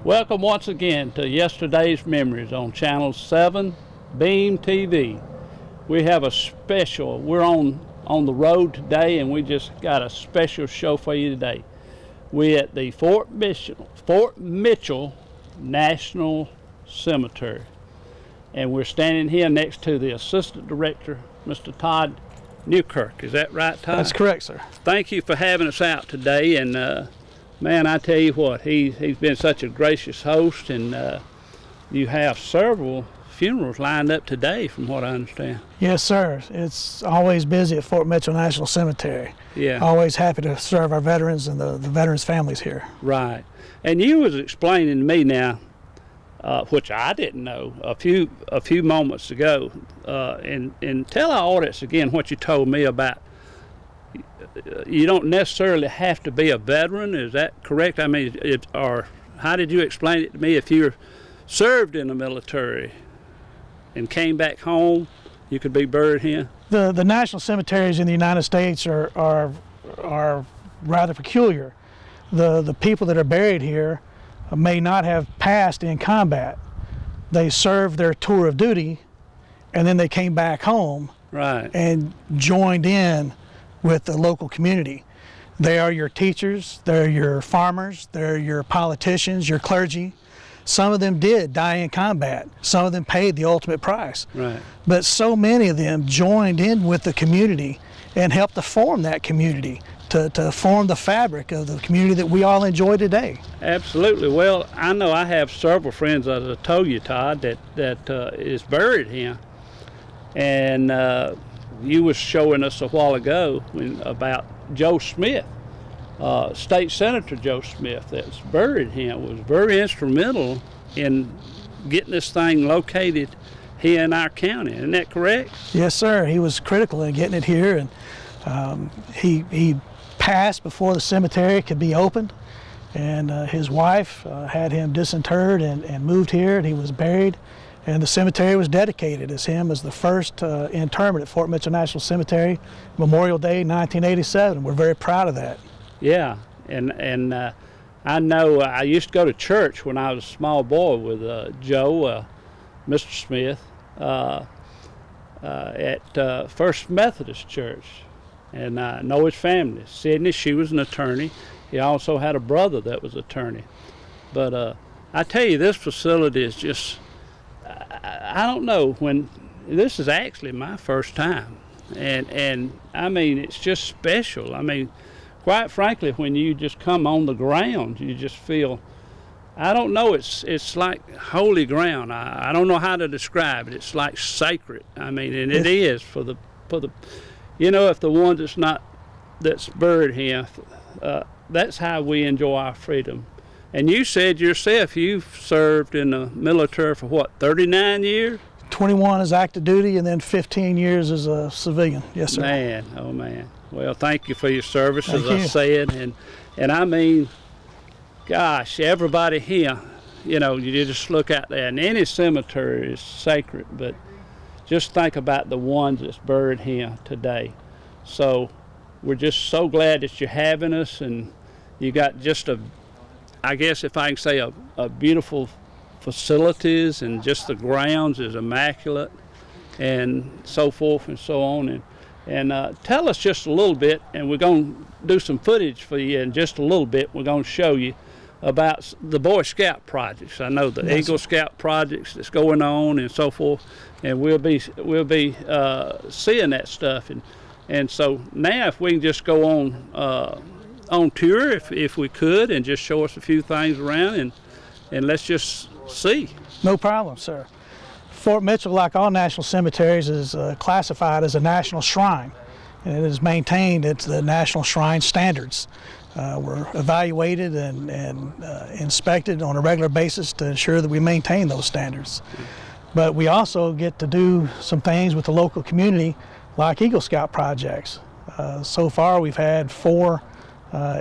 Welcome once again to Yesterday's Memories on Channel 7 Beam TV. We have a special, we're on the road today, and we just got a special show for you today. We're at the Fort Mitchell National Cemetery, and we're standing here next to the Assistant Director, Mr. Todd Newkirk. Is that right, Todd? That's correct, sir. Thank you for having us out today, and man, I tell you what, he's been such a gracious host, and you have several funerals lined up today, from what I understand. Yes, sir. It's always busy at Fort Mitchell National Cemetery. Yeah. Always happy to serve our veterans and the veterans' families here. Right. And you was explaining to me now, which I didn't know a few moments ago, and tell our audience again what you told me about. You don't necessarily have to be a veteran, is that correct? I mean, or how did you explain it to me? If you served in the military and came back home, you could be buried here? The national cemeteries in the United States are rather peculiar. The people that are buried here may not have passed in combat. They served their tour of duty, and then they came back home, right, and joined in with the local community. They are your teachers, they're your farmers, they're your politicians, your clergy. Some of them did die in combat. Some of them paid the ultimate price. Right. But so many of them joined in with the community and helped to form that community, to form the fabric of the community that we all enjoy today. Absolutely. Well, I know I have several friends, as I told you, Todd, that is buried here. And you was showing us a while ago about Joe Smith, State Senator Joe Smith, that's buried here, was very instrumental in getting this thing located here in our county. Isn't that correct? Yes, sir. He was critical in getting it here, and he passed before the cemetery could be opened, and his wife had him disinterred and moved here, and he was buried. And the cemetery was dedicated as him as the first interment at Fort Mitchell National Cemetery, Memorial Day 1987. We're very proud of that. Yeah, and I know I used to go to church when I was a small boy with Joe, Mr. Smith, at First Methodist Church, and I know his family. Sydney, she was an attorney. He also had a brother that was an attorney. But I tell you, this facility is just, I don't know, when this is actually my first time, and I mean, it's just special. I mean, quite frankly, when you just come on the ground, you just feel, I don't know, it's like holy ground. I don't know how to describe it. It's like sacred. I mean, and it is for the you know, if the one that's buried here, that's how we enjoy our freedom. And you said yourself you've served in the military for what, 39 years? 21 as active duty, and then 15 years as a civilian. Yes, sir. Man, oh man. Well, thank you for your service, Thank as you. I said. And I mean, gosh, everybody here, you know, you just look out there, and any cemetery is sacred, but just think about the ones that's buried here today. So we're just so glad that you're having us, and you got just I guess if I can say a beautiful facilities, and just the grounds is immaculate, and so forth and so on. And tell us just a little bit, and we're going to do some footage for you in just a little bit. We're going to show you about the Boy Scout projects. I know the Yes, Eagle Scout projects that's going on and so forth, and we'll be seeing that stuff. And so now, if we can just go on tour, if we could, and just show us a few things around, and let's just see. No problem, sir. Fort Mitchell, like all national cemeteries, is classified as a national shrine, and it is maintained at the National Shrine standards. We're evaluated and inspected on a regular basis to ensure that we maintain those standards. But we also get to do some things with the local community, like Eagle Scout projects. So far, we've had 4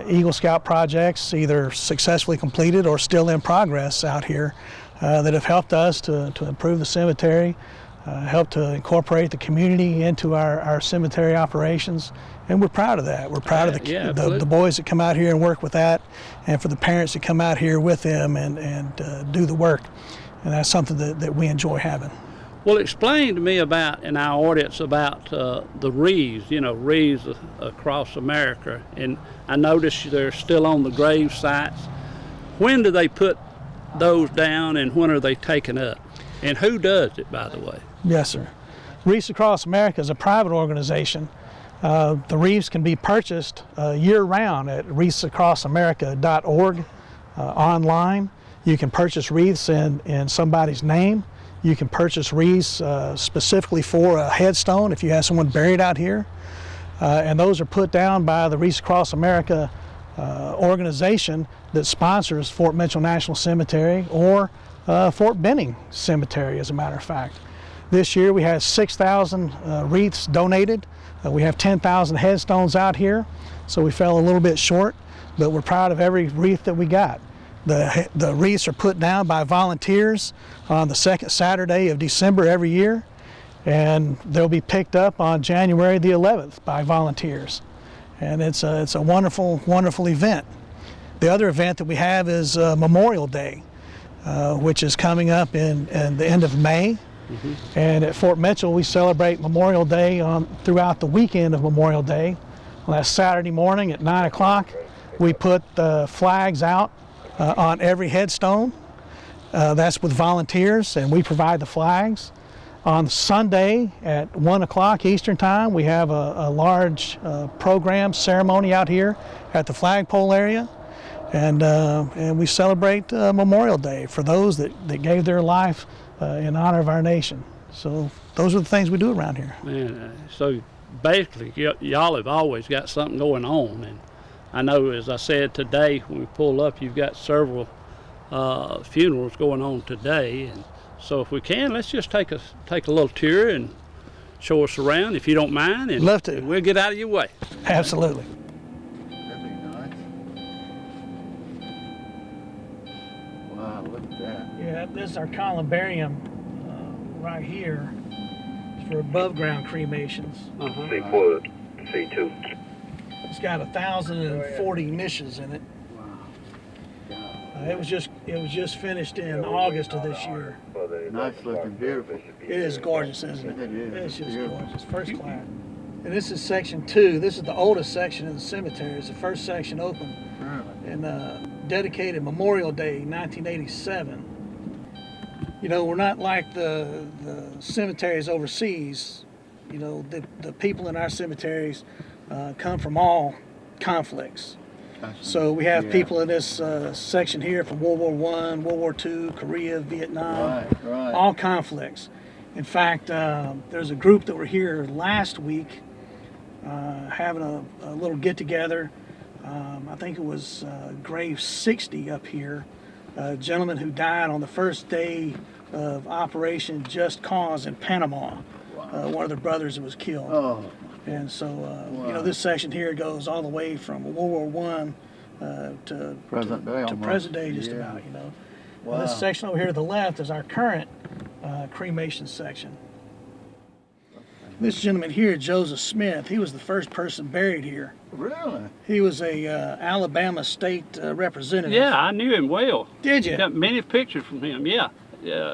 Eagle Scout projects, either successfully completed or still in progress out here, that have helped us to improve the cemetery, help to incorporate the community into our cemetery operations, and we're proud of that. We're proud of the boys that come out here and work with that, and for the parents that come out here with them and do the work, and that's something that we enjoy having. Well, explain to me about, in our audience, about the wreaths, wreaths across America. And I noticed they're still on the grave sites. When do they put those down, and when are they taken up? And who does it, by the way? Yes, sir. Wreaths Across America is a private organization. The wreaths can be purchased year-round at wreathsacrossamerica.org online. You can purchase wreaths in somebody's name. You can purchase wreaths specifically for a headstone if you have someone buried out here. And those are put down by the Wreaths Across America organization that sponsors Fort Mitchell National Cemetery or Fort Benning Cemetery, as a matter of fact. This year we had 6,000 wreaths donated. We have 10,000 headstones out here, so we fell a little bit short, but we're proud of every wreath that we got. The wreaths are put down by volunteers on the second Saturday of December every year, and they'll be picked up on January the 11th by volunteers. And it's a wonderful, wonderful event. The other event that we have is Memorial Day, which is coming up in the end of May. Mm-hmm. And at Fort Mitchell, we celebrate Memorial Day throughout the weekend of Memorial Day. Last Saturday morning at 9 o'clock, we put the flags out on every headstone. That's with volunteers, and we provide the flags. On Sunday at 1 o'clock Eastern Time, we have a large program ceremony out here at the flagpole area, and we celebrate Memorial Day for those that gave their life in honor of our nation. So those are the things we do around here. Man, so basically, y'all have always got something going on, and I know, as I said today, when we pull up, you've got several funerals going on today, and so if we can, let's just take a little tour and show us around, if you don't mind. And love to. We'll get out of your way. Absolutely. That'd be nice. Wow, look at that. Yeah, this is our columbarium right here for above ground cremations. C4, C2. It's got 1,040 niches in it. It was just finished in August of this year. Nice looking, beautiful. It is gorgeous, isn't it? It is. It's just Beautiful. gorgeous, first class. And this is section 2. This is the oldest section of the cemetery. It's the first section open, Really? and dedicated Memorial Day, 1987. You know, we're not like the cemeteries overseas. You know, the people in our cemeteries come from all conflicts. So we have people in this section here from World War I, World War II, Korea, Vietnam, Right. all conflicts. In fact, there's a group that were here last week having a little get-together. I think it was grave 60 up here. A gentleman who died on the first day of Operation Just Cause in Panama. One of their brothers was killed. Oh, And so, you know, this section here goes all the way from World War I to present day almost. present day, just Yeah. about, you know. Wow. And this section over here to the left is our current cremation section. This gentleman here, Joseph Smith, he was the first person buried here. Really? He was a Alabama state representative. Yeah, I knew him well. Did you? Got many pictures from him. Yeah,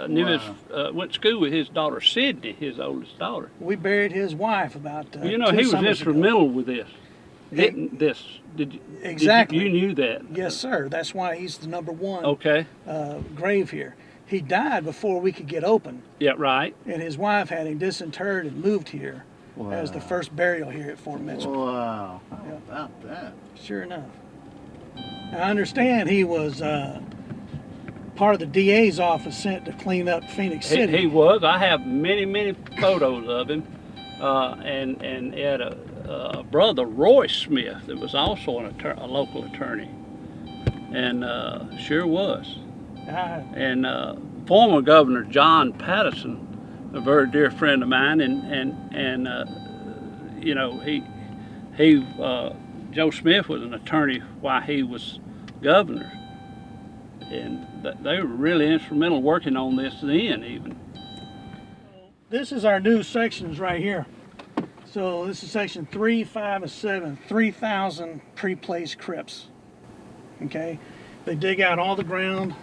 knew Wow. went to school with his daughter Sydney, his oldest daughter. We buried his wife about You know, two he was summers instrumental with this. It- Did you? Exactly. You knew that. ago. Yes, sir. That's why he's the number one Okay. grave here. He died before we could get open, Yeah. Right. and his wife had him disinterred and moved here Wow. as the first burial here at Fort Mitchell. Wow. How Yeah. about that? Sure enough. I understand he was part of the DA's office sent to clean up Phoenix City. He was. I have many photos of him, and he had a brother, Roy Smith, that was also a local attorney, and sure was. I- And former Governor John Patterson, a very dear friend of mine, and you know, Joe Smith was an attorney while he was governor, and they were really instrumental working on this then even. This is our new sections right here. So this is section 3, 5, and 7, 3,000 pre-placed crypts. Okay, they dig out all the ground,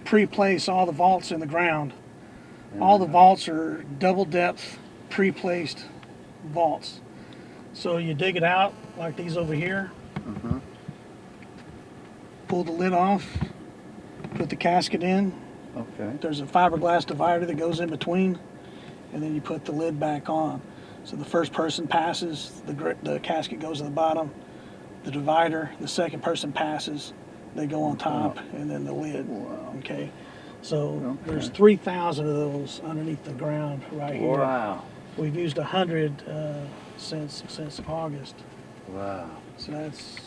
pre-place all the vaults in the ground. All the vaults are double depth, pre-placed vaults. So you dig it out like these over here, pull the lid off, put the casket in. Okay. There's a fiberglass divider that goes in between, and then you put the lid back on. So the first person passes, the casket goes to the bottom, the divider, the second person passes, they go on top, and then the lid. Wow. Okay, so Okay. there's 3,000 of those underneath the ground right here. Wow. We've used 100 since August. Wow. So that's,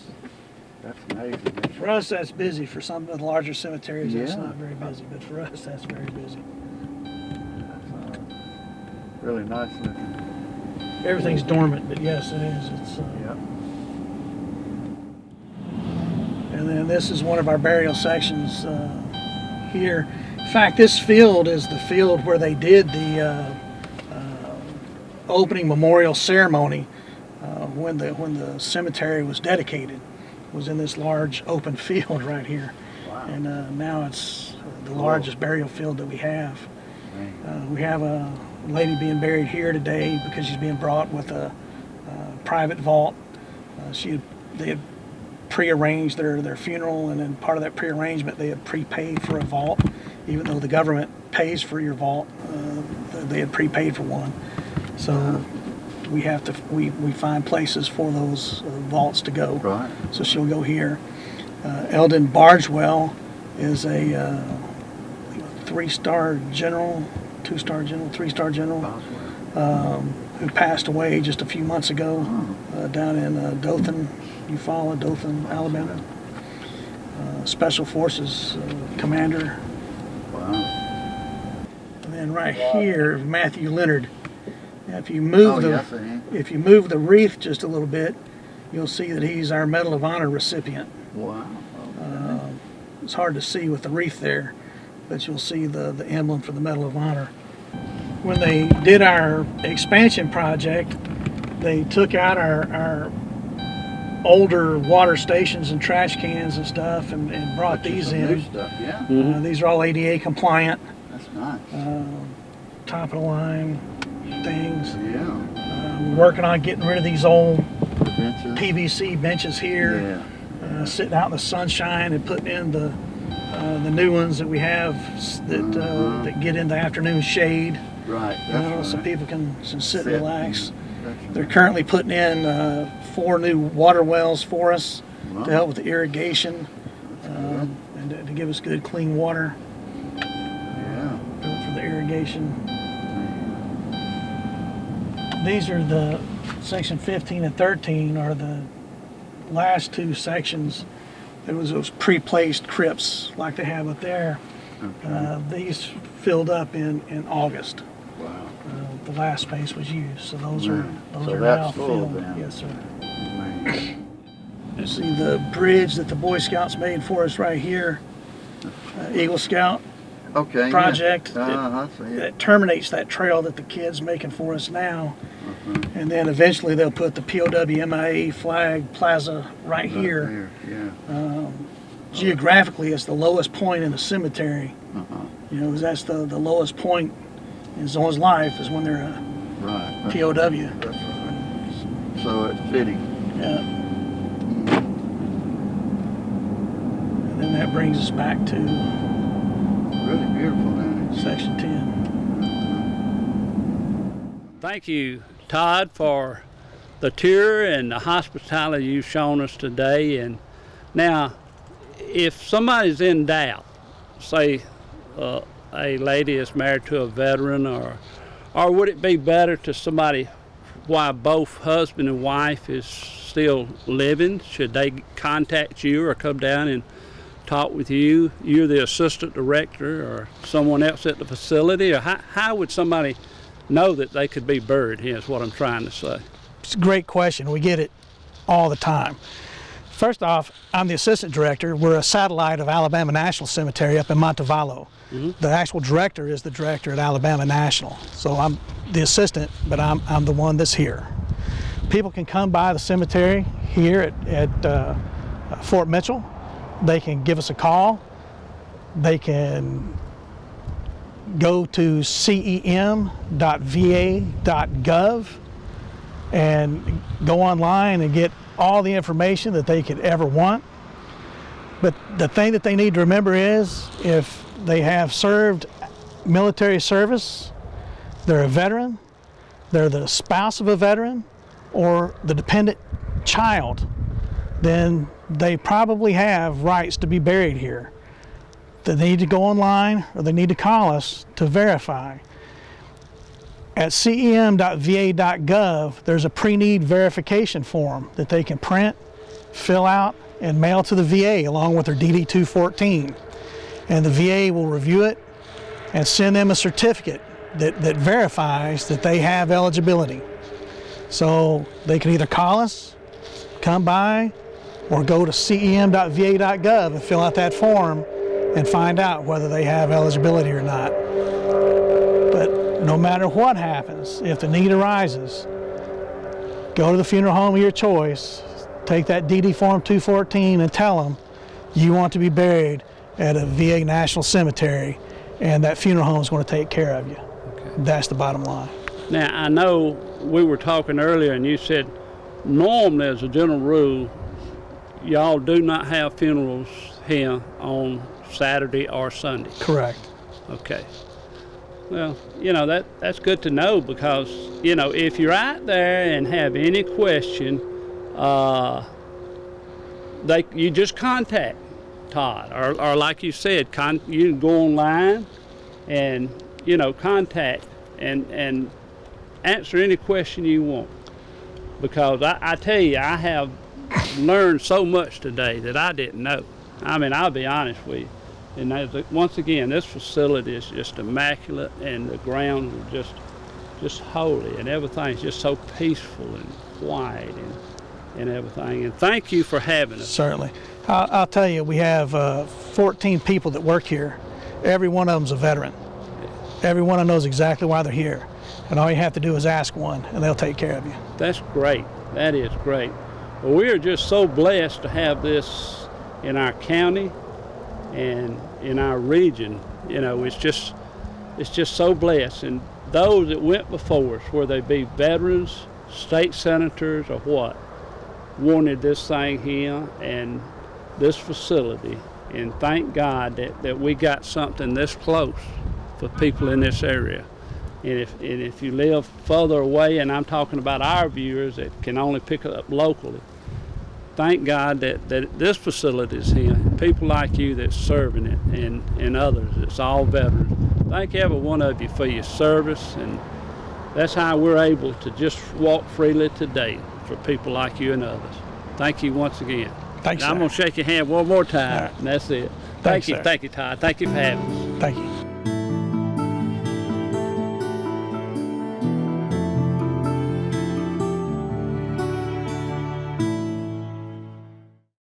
amazing. for us, that's busy. For some of the larger cemeteries, that's Yeah. not very busy. But for us, that's very busy. That's really nice looking. Everything's dormant, but yes, it is. It's. Yep. And then this is one of our burial sections here. In fact, this field is the field where they did the opening memorial ceremony when the cemetery was dedicated. It was in this large open field right here. Wow. And now it's the largest burial field that we have. We have a lady being buried here today because she's being brought with a private vault. They had prearranged their funeral, and then part of that prearrangement they had prepaid for a vault, even though the government pays for your vault. They had prepaid for one, so we have to we find places for those vaults to go. Right. So she'll go here. Eldon Bargewell is a 3-star general, 2-star general, 3-star general, who passed away just a few months ago down in Dothan, Eufaula, Dothan, Alabama. Special Forces commander. Wow. And then right here, Matthew Leonard. Now, if you move Yes, I am. if you move the wreath just a little bit, you'll see that he's our Medal of Honor recipient. Wow. It's hard to see with the wreath there, but you'll see the emblem for the Medal of Honor. When they did our expansion project, they took out our older water stations and trash cans and stuff and brought these Some new in. stuff. Yeah. These are all ADA compliant, That's nice. top of the line things. Yeah. We're working on getting rid of these old Benches. PVC benches here. Yeah. Sitting out in the sunshine and putting in the new ones that we have that get in the afternoon shade, Right. That's so right. people can sit and Sit relax. That's They're currently putting in 4 new water wells for us Wow. to help with the irrigation good. and to give us good clean water Yeah. for the irrigation. These are the section 15 and 13 are the last 2 sections. There was those pre-placed crypts like they have up there. Okay. These filled up in August. Wow. The last space was used, so those Right. are So now that's full filled. then. Yes, sir. Man. You see the bridge that the Boy Scouts made for us right here, Eagle Scout Okay. project Yeah. I see it. that terminates that trail that the kids making for us now. Uh-huh. And then eventually they'll put the POW MIA flag plaza right here. Yeah. Geographically, it's the lowest point in the cemetery. Uh-huh. You know, 'cause that's the lowest point in someone's life is when they're a Right. That's POW. right. So it's fitting. Yeah. And then that brings us back to Really beautiful down here. section 10. Thank you, Todd, for the tour and the hospitality you've shown us today. And now, if somebody's in doubt, say a lady is married to a veteran, or would it be better to somebody while both husband and wife is still living? Should they contact you or come down and talk with you? You're the assistant director or someone else at the facility, or how would somebody know that they could be buried here is what I'm trying to say. It's a great question. We get it all the time. First off, I'm the assistant director. We're a satellite of Alabama National Cemetery up in Montevallo. The actual director is the director at Alabama National. So I'm the assistant, but I'm the one that's here. People can come by the cemetery here at Fort Mitchell. They can give us a call. They can go to cem.va.gov and go online and get all the information that they could ever want. But the thing that they need to remember is if they have served military service, they're a veteran, they're the spouse of a veteran, or the dependent child, then they probably have rights to be buried here. They need to go online or they need to call us to verify. At cem.va.gov, there's a pre-need verification form that they can print, fill out, and mail to the VA along with their DD-214. And the VA will review it and send them a certificate that verifies that they have eligibility. So they can either call us, come by, or go to cem.va.gov and fill out that form and find out whether they have eligibility or not. But no matter what happens, if the need arises, go to the funeral home of your choice, take that DD Form 214 and tell them you want to be buried at a VA National Cemetery, and that funeral home is going to take care of you. Okay. That's the bottom line. Now, I know we were talking earlier and you said normally as a general rule, y'all do not have funerals here on Saturday or Sunday. Correct. Okay. Well, you know, that's good to know because, you know, if you're out there and have any question, you just contact Todd, or like you said, you can go online and, you know, contact and answer any question you want. Because I tell you, I have learned so much today that I didn't know. I mean, I'll be honest with you. And once again, this facility is just immaculate, and the grounds are just holy, and everything's just so peaceful and quiet and everything. And thank you for having us. Certainly. I'll tell you, we have 14 people that work here. Every one of them's a veteran. Every one of them knows exactly why they're here. And all you have to do is ask one, and they'll take care of you. That's great. That is great. Well, we are just so blessed to have this in our county and in our region. You know, it's just so blessed. And those that went before us, whether they be veterans, state senators, or what, wanted this thing here and this facility. And thank God that we got something this close for people in this area. And if you live further away, and I'm talking about our viewers that can only pick it up locally, thank God that this facility is here. People like you that's serving it, and others, it's all veterans. Thank every one of you for your service, and that's how we're able to just walk freely today for people like you and others. Thank you once again. Thanks, I'm going to shake your hand one more time, and that's it. Thanks, Thank you, Todd. Thank you for having us. Thank you.